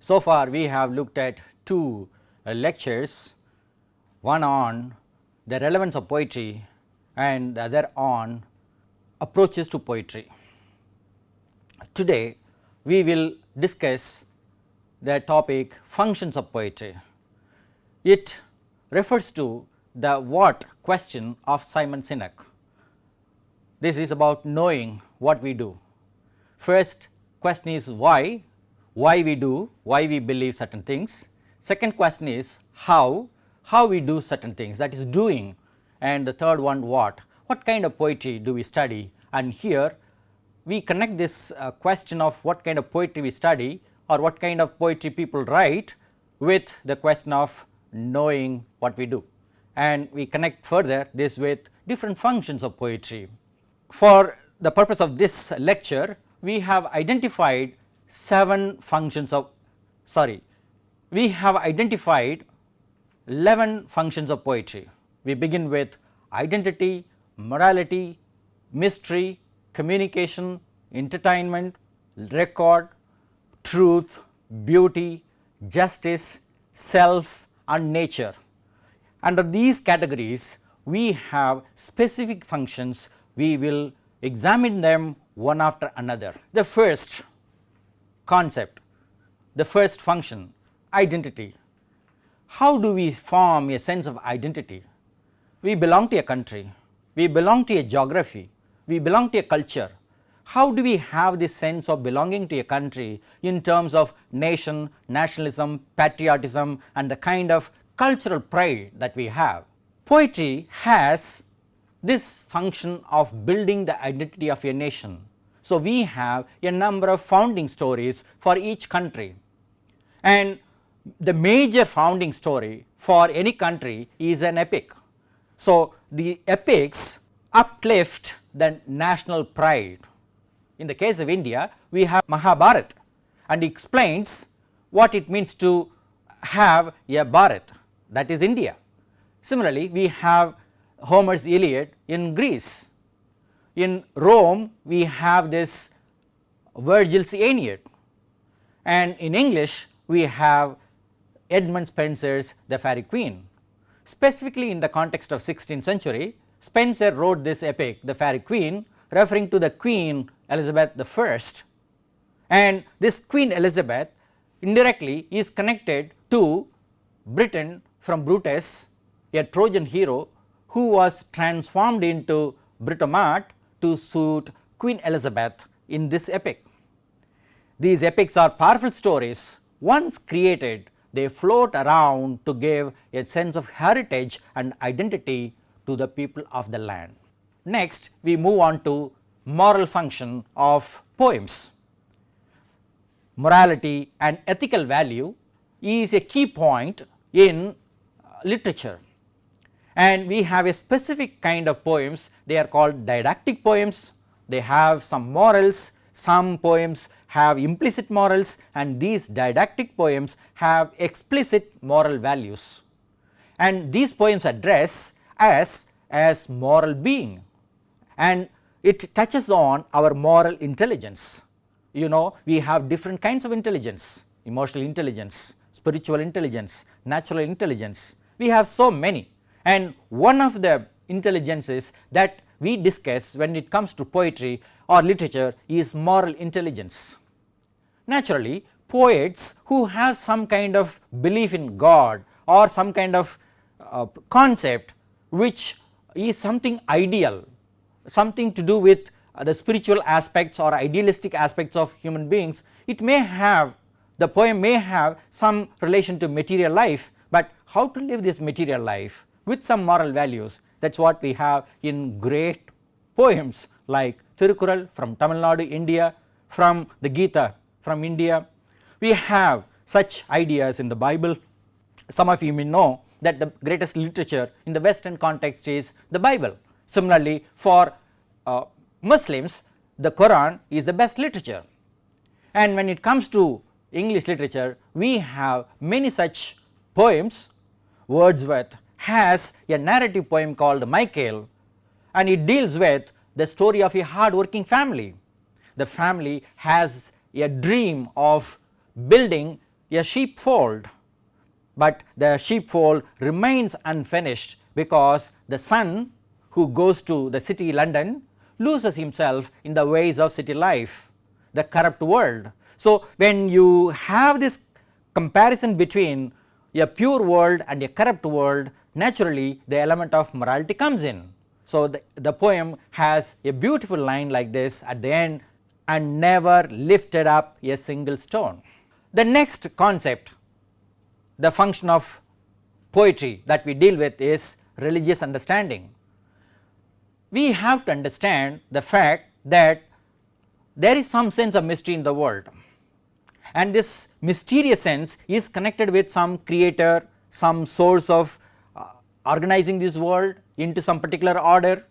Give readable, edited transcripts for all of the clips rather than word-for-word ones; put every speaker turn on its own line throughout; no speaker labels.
So far we have looked at two lectures, one on the relevance of poetry and the other on approaches to poetry. Today we will discuss the topic functions of poetry. It refers to the what question of Simon Sinek. This is about knowing what we do. First question is why we do, why we believe certain things. Second question is how we do certain things, that is doing. And the third one, what kind of poetry do we study. And here we connect this question of what kind of poetry we study or what kind of poetry people write with the question of knowing what we do, and we connect further this with different functions of poetry. For the purpose of this lecture, we have identified 11 functions of poetry. We begin with identity, morality, mystery, communication, entertainment, record, truth, beauty, justice, self and nature. Under these categories we have specific functions. We will examine them one after another. The first concept, the first function, identity. How do we form a sense of identity? We belong to a country, we belong to a geography, we belong to a culture. How do we have this sense of belonging to a country in terms of nation, nationalism, patriotism and the kind of cultural pride that we have? Poetry has this function of building the identity of a nation. So, we have a number of founding stories for each country, and the major founding story for any country is an epic. So, the epics uplift the national pride. In the case of India, we have Mahabharata, and it explains what it means to have a Bharat, that is India. Similarly, we have Homer's Iliad in Greece. In Rome, we have this Virgil's Aeneid, and in English we have Edmund Spenser's The Faerie Queene. Specifically in the context of 16th century, Spenser wrote this epic, The Faerie Queene, referring to the Queen Elizabeth I, and this Queen Elizabeth indirectly is connected to Britain from Brutus, a Trojan hero who was transformed into Britomart to suit Queen Elizabeth in this epic. These epics are powerful stories. Once created, they float around to give a sense of heritage and identity to the people of the land. Next, we move on to moral function of poems. Morality and ethical value is a key point in literature, and we have a specific kind of poems. They are called didactic poems. They have some morals, some poems have implicit morals, and these didactic poems have explicit moral values, and these poems address us as moral being, and it touches on our moral intelligence. You know, we have different kinds of intelligence: emotional intelligence, spiritual intelligence, natural intelligence. We have so many, and one of the intelligences that we discuss when it comes to poetry or literature is moral intelligence. Naturally, poets who have some kind of belief in God or some kind of concept which is something ideal, something to do with the spiritual aspects or idealistic aspects of human beings, it may have, the poem may have some relation to material life, but how to live this material life with some moral values, that is what we have in great poems like Thirukkural from Tamil Nadu, India, from the Gita from India. We have such ideas in the Bible. Some of you may know that the greatest literature in the Western context is the Bible. Similarly, for Muslims, the Quran is the best literature, and when it comes to English literature, we have many such poems. Wordsworth has a narrative poem called Michael, and it deals with the story of a hard working family. The family has a dream of building a sheepfold, but the sheepfold remains unfinished because the son who goes to the city London loses himself in the ways of city life, the corrupt world. So, when you have this comparison between a pure world and a corrupt world, naturally the element of morality comes in. So, the poem has a beautiful line like this at the end, and never lifted up a single stone. The next concept, the function of poetry that we deal with, is religious understanding. We have to understand the fact that there is some sense of mystery in the world, and this mysterious sense is connected with some creator, some source of organizing this world into some particular order.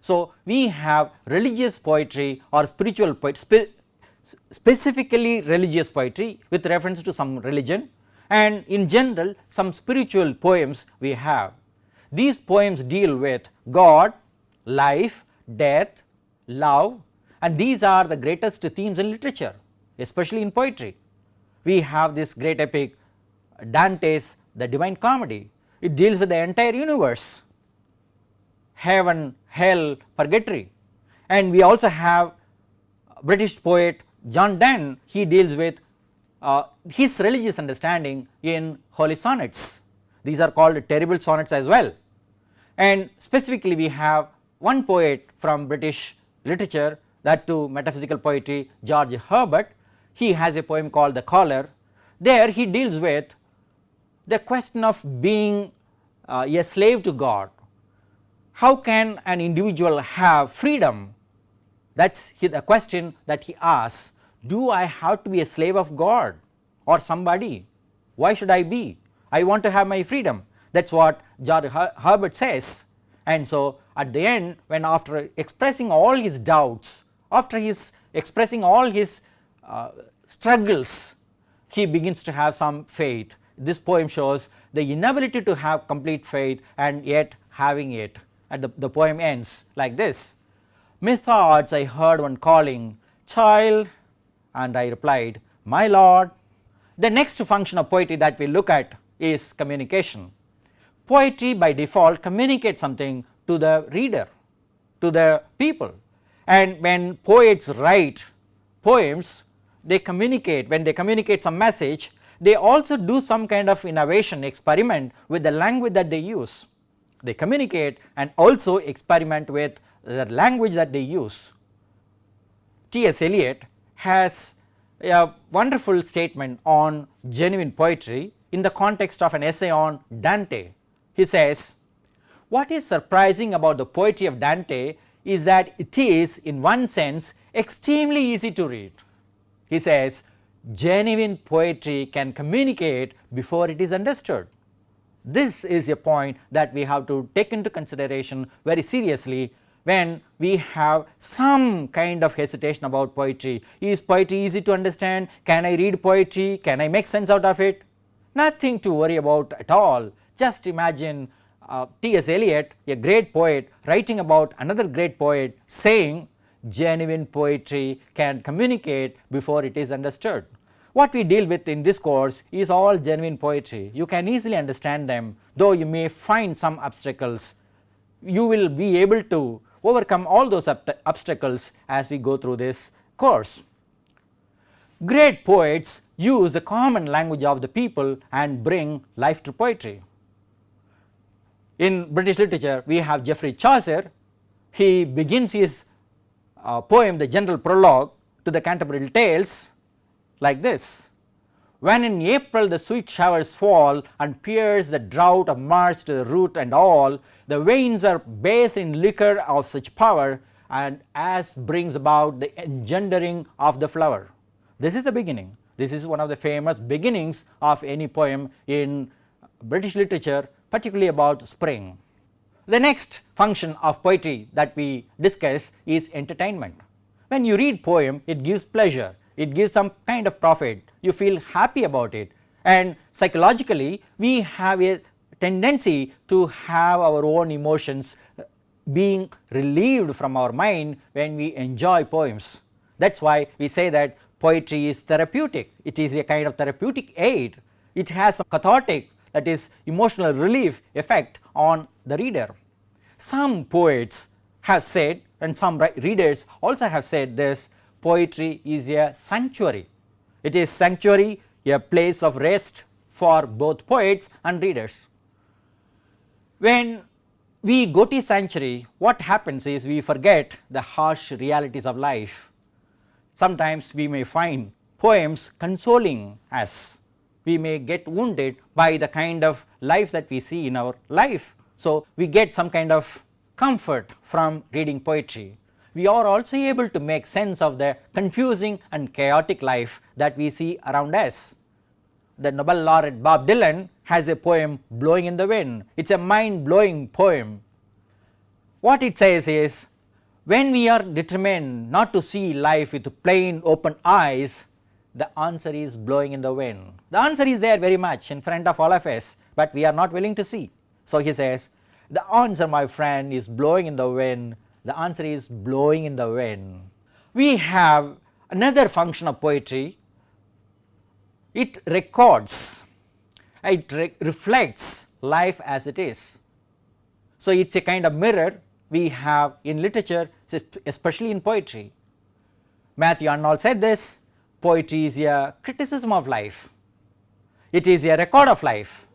So, we have religious poetry or spiritual poetry, specifically religious poetry with reference to some religion, and in general some spiritual poems we have. These poems deal with God, life, death, love, and these are the greatest themes in literature, especially in poetry. We have this great epic Dante's The Divine Comedy. It deals with the entire universe, heaven, hell, purgatory, and we also have British poet John Donne. He deals with his religious understanding in holy sonnets. These are called terrible sonnets as well. And specifically we have one poet from British literature, that too metaphysical poetry, George Herbert. He has a poem called The Caller. There he deals with the question of being a slave to God. How can an individual have freedom? That is the question that he asks. Do I have to be a slave of God or somebody? Why should I be? I want to have my freedom. That is what George Herbert says. And so, at the end, when after expressing all his doubts, after his expressing all his struggles, he begins to have some faith. This poem shows the inability to have complete faith and yet having it. And the poem ends like this: methought I heard one calling, child, and I replied, my lord. The next function of poetry that we look at is communication. Poetry by default communicates something to the reader, to the people, and when poets write poems, they communicate. When they communicate some message, they also do some kind of innovation, experiment with the language that they use. They communicate and also experiment with the language that they use. T.S. Eliot has a wonderful statement on genuine poetry in the context of an essay on Dante. He says, what is surprising about the poetry of Dante is that it is, in one sense, extremely easy to read. He says, genuine poetry can communicate before it is understood. This is a point that we have to take into consideration very seriously when we have some kind of hesitation about poetry. Is poetry easy to understand? Can I read poetry? Can I make sense out of it? Nothing to worry about at all. Just imagine T.S. Eliot, a great poet, writing about another great poet, saying genuine poetry can communicate before it is understood. What we deal with in this course is all genuine poetry. You can easily understand them, though you may find some obstacles. You will be able to overcome all those obstacles as we go through this course. Great poets use the common language of the people and bring life to poetry. In British literature, we have Geoffrey Chaucer. He begins his poem, the general prologue to the Canterbury Tales, like this: when in April the sweet showers fall and pierce the drought of March to the root and all, the veins are bathed in liquor of such power, and as brings about the engendering of the flower. This is the beginning. This is one of the famous beginnings of any poem in British literature, particularly about spring. The next function of poetry that we discuss is entertainment. When you read poem, it gives pleasure. It gives some kind of profit, you feel happy about it, and psychologically we have a tendency to have our own emotions being relieved from our mind when we enjoy poems. That is why we say that poetry is therapeutic. It is a kind of therapeutic aid. It has a cathartic, that is emotional relief effect on the reader. Some poets have said, and some readers also have said this, poetry is a sanctuary. It is sanctuary, a place of rest for both poets and readers. When we go to sanctuary, what happens is we forget the harsh realities of life. Sometimes we may find poems consoling us. We may get wounded by the kind of life that we see in our life. So, we get some kind of comfort from reading poetry. We are also able to make sense of the confusing and chaotic life that we see around us. The Nobel laureate Bob Dylan has a poem, Blowing in the Wind. It is a mind blowing poem. What it says is, when we are determined not to see life with plain open eyes, the answer is blowing in the wind. The answer is there very much in front of all of us, but we are not willing to see. So, he says, the answer, my friend, is blowing in the wind. The answer is blowing in the wind. We have another function of poetry. It records, it reflects life as it is. So, it is a kind of mirror we have in literature, especially in poetry. Matthew Arnold said this, poetry is a criticism of life, it is a record of life,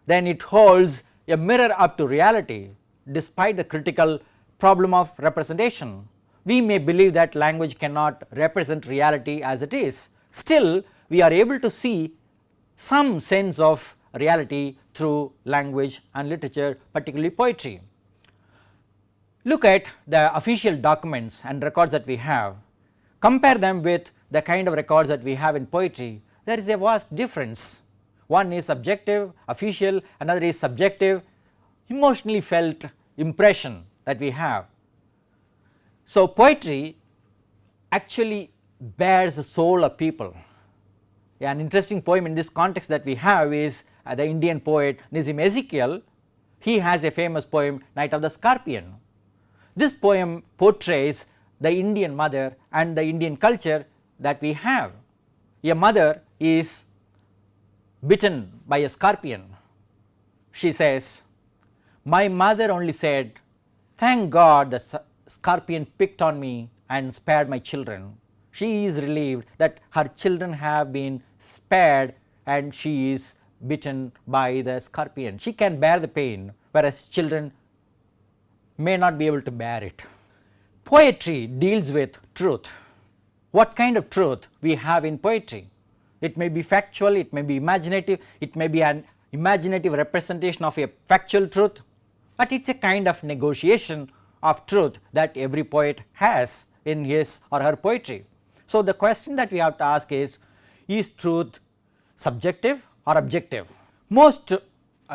then it holds a mirror up to reality. Despite the critical problem of representation, we may believe that language cannot represent reality as it is, still we are able to see some sense of reality through language and literature, particularly poetry. Look at the official documents and records that we have, compare them with the kind of records that we have in poetry. There is a vast difference. One is subjective, official, another is subjective, emotionally felt impression that we have. So, poetry actually bears the soul of people. An interesting poem in this context that we have is the Indian poet Nizam Ezekiel. He has a famous poem, Night of the Scorpion. This poem portrays the Indian mother and the Indian culture that we have. A mother is bitten by a scorpion. She says, my mother only said, thank God the scorpion picked on me and spared my children. She is relieved that her children have been spared and she is bitten by the scorpion. She can bear the pain, whereas children may not be able to bear it. Poetry deals with truth. What kind of truth we have in poetry? It may be factual, it may be imaginative, it may be an imaginative representation of a factual truth, but it is a kind of negotiation of truth that every poet has in his or her poetry. So, the question that we have to ask is truth subjective or objective? Most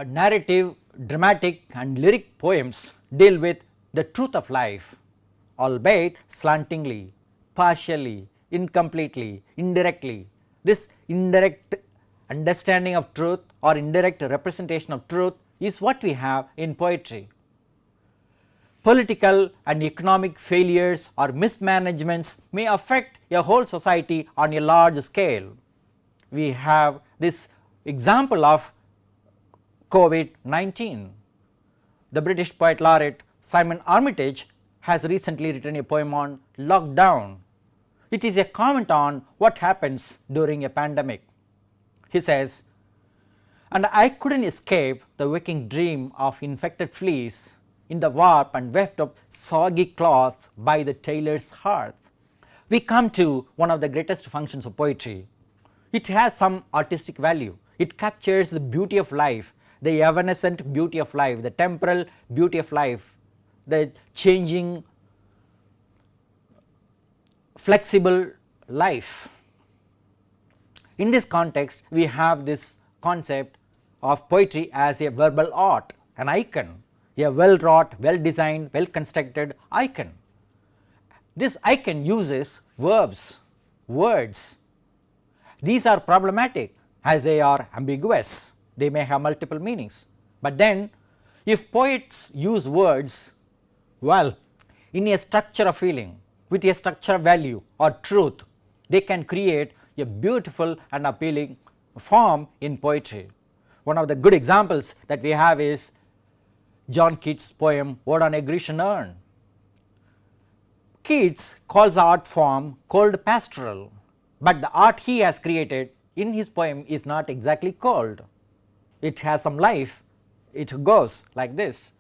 narrative, dramatic and lyric poems deal with the truth of life, albeit slantingly, partially, incompletely, indirectly. This indirect understanding of truth or indirect representation of truth is what we have in poetry. Political and economic failures or mismanagements may affect a whole society on a large scale. We have this example of COVID-19. The British poet laureate Simon Armitage has recently written a poem on lockdown. It is a comment on what happens during a pandemic. He says, and I couldn't escape the waking dream of infected fleas in the warp and weft of soggy cloth by the tailor's hearth. We come to one of the greatest functions of poetry. It has some artistic value. It captures the beauty of life, the evanescent beauty of life, the temporal beauty of life, the changing, flexible life. In this context, we have this concept of poetry as a verbal art, an icon, a well wrought, well designed, well constructed icon. This icon uses verbs, words. These are problematic as they are ambiguous, they may have multiple meanings. But then if poets use words well in a structure of feeling, with a structure of value or truth, they can create a beautiful and appealing form in poetry. One of the good examples that we have is John Keats' poem Ode on a Grecian Urn. Keats calls the art form cold pastoral, but the art he has created in his poem is not exactly cold. It has some life. It goes like this: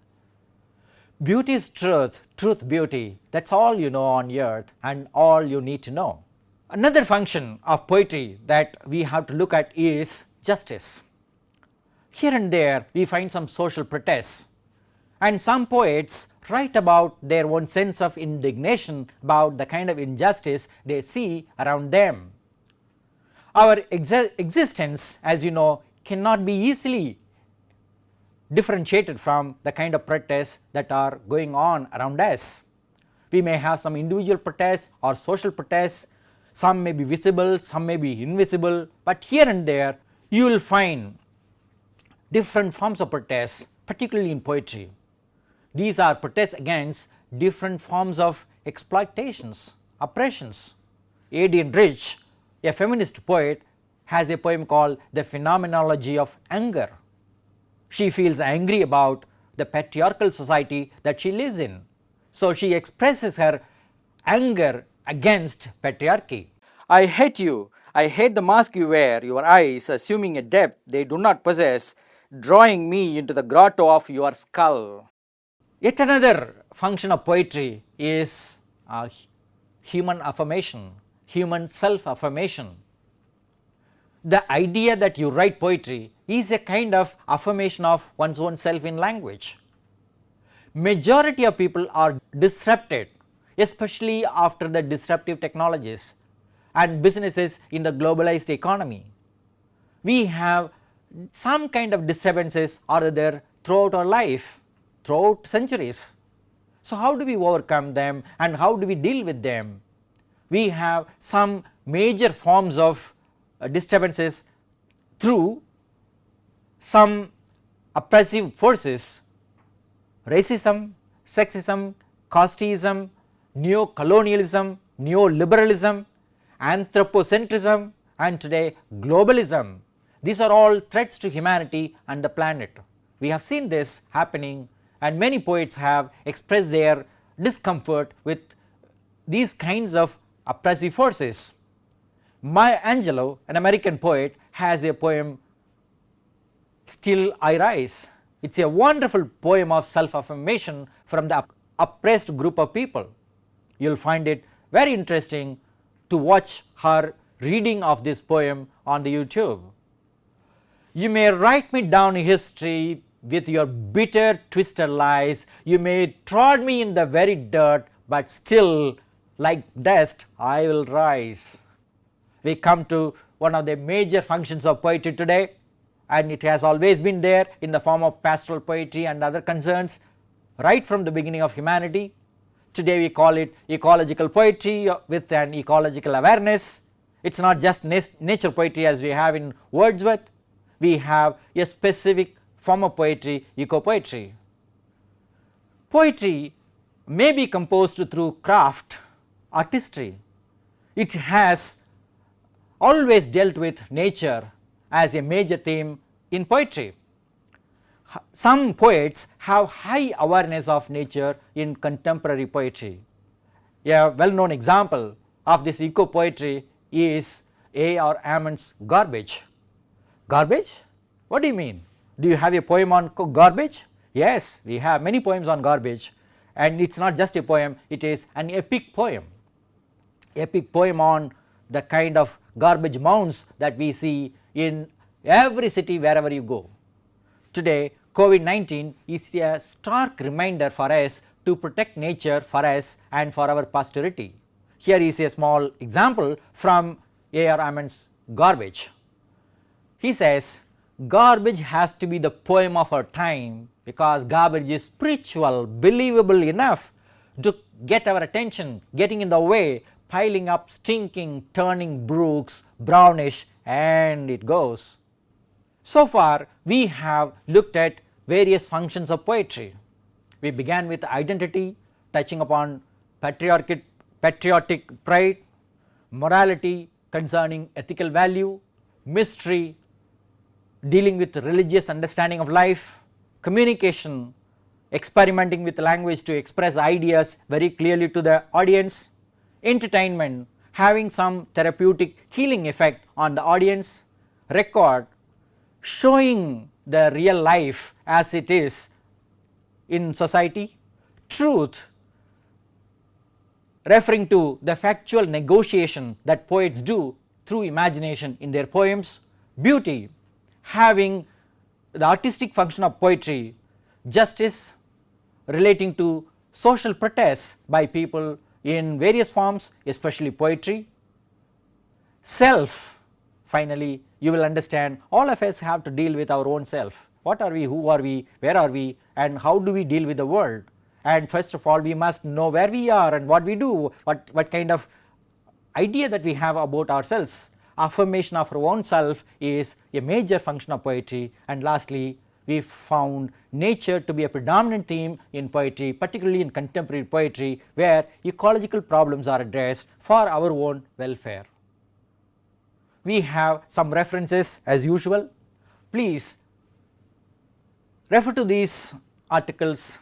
beauty is truth, truth beauty, that is all you know on earth and all you need to know. Another function of poetry that we have to look at is justice. Here and there we find some social protests, and some poets write about their own sense of indignation about the kind of injustice they see around them. Our existence, as you know, cannot be easily differentiated from the kind of protests that are going on around us. We may have some individual protests or social protests, some may be visible, some may be invisible, but here and there you will find different forms of protests, particularly in poetry. These are protests against different forms of exploitations, oppressions. Adrienne Rich, a feminist poet, has a poem called The Phenomenology of Anger. She feels angry about the patriarchal society that she lives in, so she expresses her anger against patriarchy. I hate you, I hate the mask you wear, your eyes assuming a depth they do not possess, drawing me into the grotto of your skull. Yet another function of poetry is human affirmation, human self-affirmation. The idea that you write poetry is a kind of affirmation of one's own self in language. Majority of people are disrupted, especially after the disruptive technologies and businesses in the globalized economy. We have some kind of disturbances or other throughout our life, throughout centuries. So how do we overcome them and how do we deal with them? We have some major forms of disturbances through some oppressive forces: racism, sexism, casteism, neo-colonialism, neoliberalism, anthropocentrism, and today globalism. These are all threats to humanity and the planet. We have seen this happening, and many poets have expressed their discomfort with these kinds of oppressive forces. Maya Angelou, an American poet, has a poem Still I Rise. It is a wonderful poem of self-affirmation from the oppressed group of people. You will find it very interesting to watch her reading of this poem on the YouTube. You may write me down in history with your bitter twisted lies, you may trod me in the very dirt, but still like dust I will rise. We come to one of the major functions of poetry today, and it has always been there in the form of pastoral poetry and other concerns right from the beginning of humanity. Today we call it ecological poetry with an ecological awareness. It is not just nature poetry as we have in Wordsworth. We have a specific form of poetry, eco-poetry. Poetry may be composed through craft, artistry. It has always dealt with nature as a major theme in poetry. Some poets have high awareness of nature in contemporary poetry. A well known example of this eco poetry is A.R. Ammons's Garbage. Garbage? What do you mean? Do you have a poem on garbage? Yes, we have many poems on garbage, and it is not just a poem, it is an epic poem. Epic poem on the kind of garbage mounds that we see in every city wherever you go. Today COVID-19 is a stark reminder for us to protect nature for us and for our posterity. Here is a small example from A.R. Ammons's Garbage. He says, garbage has to be the poem of our time because garbage is spiritual, believable enough to get our attention, getting in the way, piling up, stinking, turning brooks, brownish, and it goes. So far we have looked at various functions of poetry. We began with identity, touching upon patriotic pride, morality, concerning ethical value, mystery, dealing with religious understanding of life, communication, experimenting with language to express ideas very clearly to the audience, entertainment, having some therapeutic healing effect on the audience, record, showing the real life as it is in society, truth, referring to the factual negotiation that poets do through imagination in their poems, beauty, having the artistic function of poetry, justice, relating to social protests by people in various forms, especially poetry, self. Finally, you will understand all of us have to deal with our own self. What are we, who are we, where are we, and how do we deal with the world? And first of all, we must know where we are and what we do, what kind of idea that we have about ourselves. Affirmation of our own self is a major function of poetry. And lastly, we found nature to be a predominant theme in poetry, particularly in contemporary poetry, where ecological problems are addressed for our own welfare. We have some references as usual. Please refer to these articles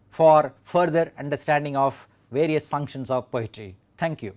for further understanding of various functions of poetry. Thank you.